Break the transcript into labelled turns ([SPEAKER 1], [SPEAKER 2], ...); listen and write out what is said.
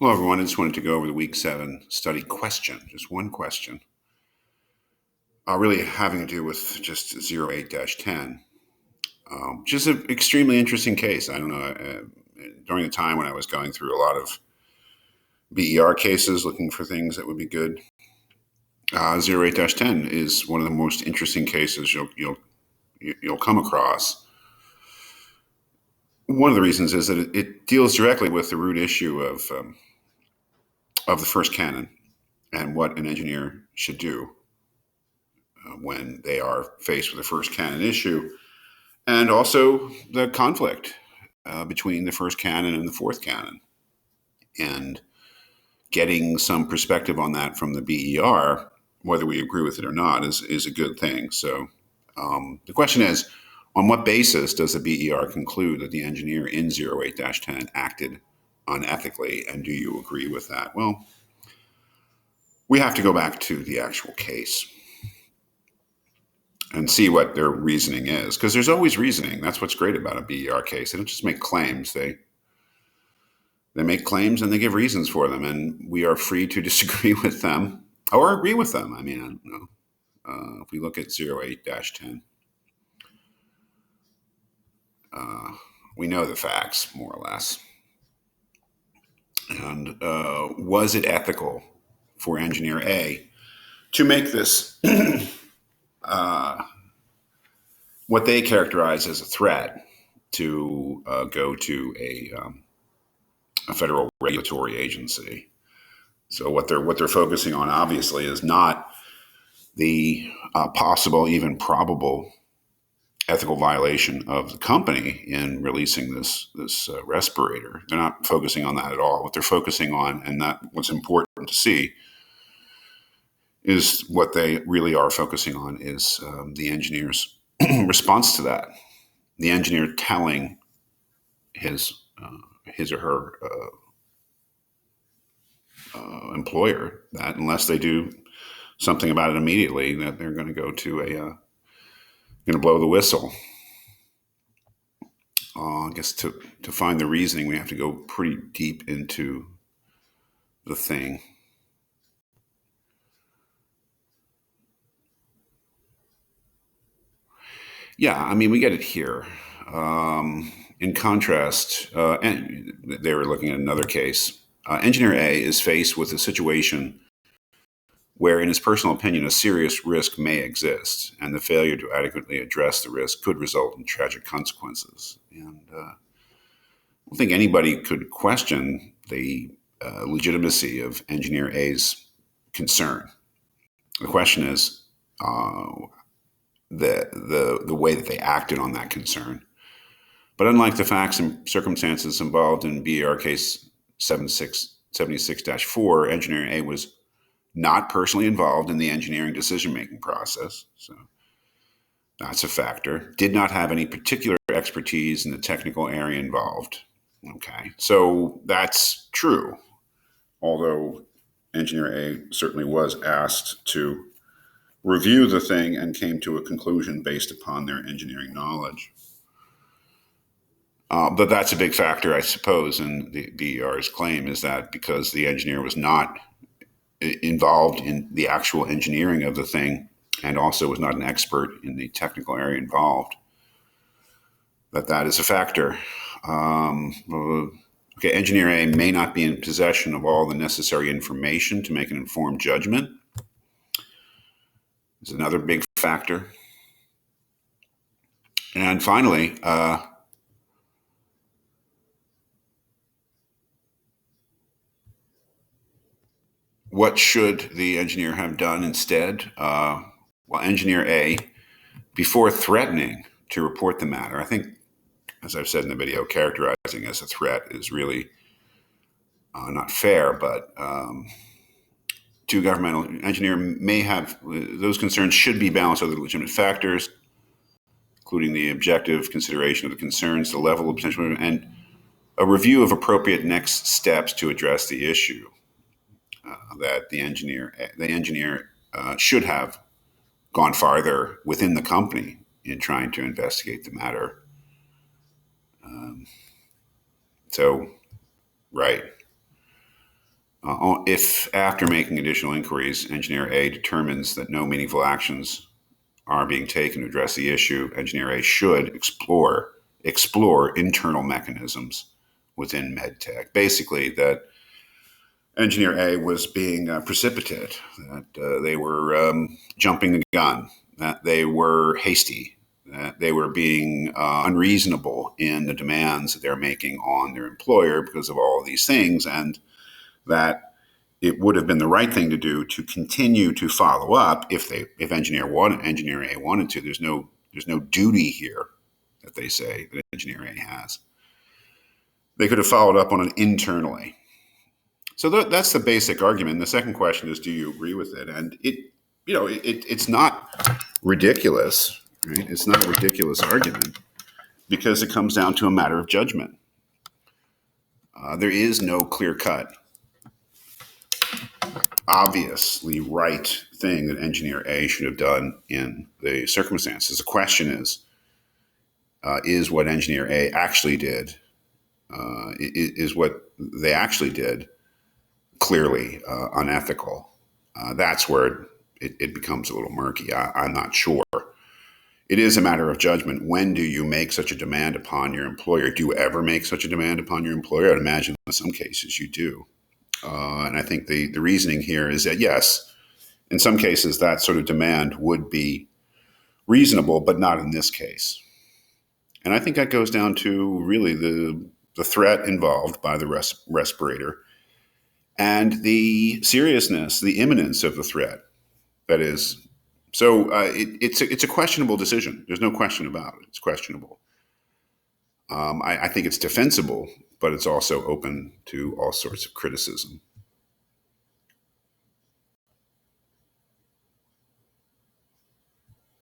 [SPEAKER 1] Hello, everyone. I just wanted to go over the week 7 study question, just one question, really having to do with just 08-10, which is an extremely interesting case. I don't know. During the time when I was going through a lot of BER cases looking for things that would be good, 08-10 is one of the most interesting cases you'll come across. One of the reasons is that it deals directly with the root issue of the first canon and what an engineer should do when they are faced with the first canon issue, and also the conflict between the first canon and the fourth canon. And getting some perspective on that from the BER, whether we agree with it or not, is a good thing. So the question is, on what basis does the BER conclude that the engineer in 08-10 acted unethically, and do you agree with that? Well, we have to go back to the actual case and see what their reasoning is, because there's always reasoning. That's what's great about a BER case. They don't just make claims. They make claims and they give reasons for them, and we are free to disagree with them or agree with them. I mean, I don't know. If we look at 08-10, we know the facts, more or less. And was it ethical for engineer A to make this what they characterize as a threat to go to a federal regulatory agency? So what they're focusing on, obviously, is not the possible, even probable, ethical violation of the company in releasing this respirator. They're not focusing on that at all. What they're focusing on, and that what's important to see, is what they really are focusing on is the engineer's response to that. The engineer telling his or her employer that unless they do something about it immediately, that they're going to go to going to blow the whistle. I guess to find the reasoning, we have to go pretty deep into the thing. Yeah, I mean, we get it here. In contrast, and they were looking at another case. Engineer A is faced with a situation where, in his personal opinion, a serious risk may exist, and the failure to adequately address the risk could result in tragic consequences. And I don't think anybody could question the legitimacy of Engineer A's concern. The question is the way that they acted on that concern. But unlike the facts and circumstances involved in BER case 76-4, Engineer A was not personally involved in the engineering decision-making process. So that's a factor. Did not have any particular expertise in the technical area involved. Okay, so that's true. Although Engineer A certainly was asked to review the thing and came to a conclusion based upon their engineering knowledge. But that's a big factor, I suppose, in the BER's claim, is that because the engineer was not involved in the actual engineering of the thing and also was not an expert in the technical area involved, that is a factor. Okay, Engineer A may not be in possession of all the necessary information to make an informed judgment. Is another big factor. And finally, what should the engineer have done instead? Well, Engineer A, before threatening to report the matter, I think, as I've said in the video, characterizing as a threat is really not fair, but to governmental engineer may have, those concerns should be balanced with other legitimate factors, including the objective consideration of the concerns, the level of potential, and a review of appropriate next steps to address the issue. That the engineer should have gone farther within the company in trying to investigate the matter. So, right. If after making additional inquiries, engineer A determines that no meaningful actions are being taken to address the issue, engineer A should explore internal mechanisms within medtech. Basically, that engineer A was being precipitate, that they were jumping the gun, that they were hasty, that they were being unreasonable in the demands that they're making on their employer because of all of these things, and that it would have been the right thing to do to continue to follow up if engineer A wanted to. There's no duty here that they say that engineer A has. They could have followed up on it internally. So that's the basic argument. The second question is, do you agree with it? And it's not ridiculous, right? It's not a ridiculous argument because it comes down to a matter of judgment. There is no clear cut, obviously right thing that engineer A should have done in the circumstances. The question is what engineer A actually did, is what they actually did clearly unethical? That's where it becomes a little murky. I'm not sure. It is a matter of judgment. When do you make such a demand upon your employer? Do you ever make such a demand upon your employer? I'd imagine in some cases you do. And I think the reasoning here is that, yes, in some cases that sort of demand would be reasonable, but not in this case. And I think that goes down to really the threat involved by the respirator and the seriousness, the imminence of the threat. That is, so it's a questionable decision. There's no question about it. It's questionable. I think it's defensible, but it's also open to all sorts of criticism.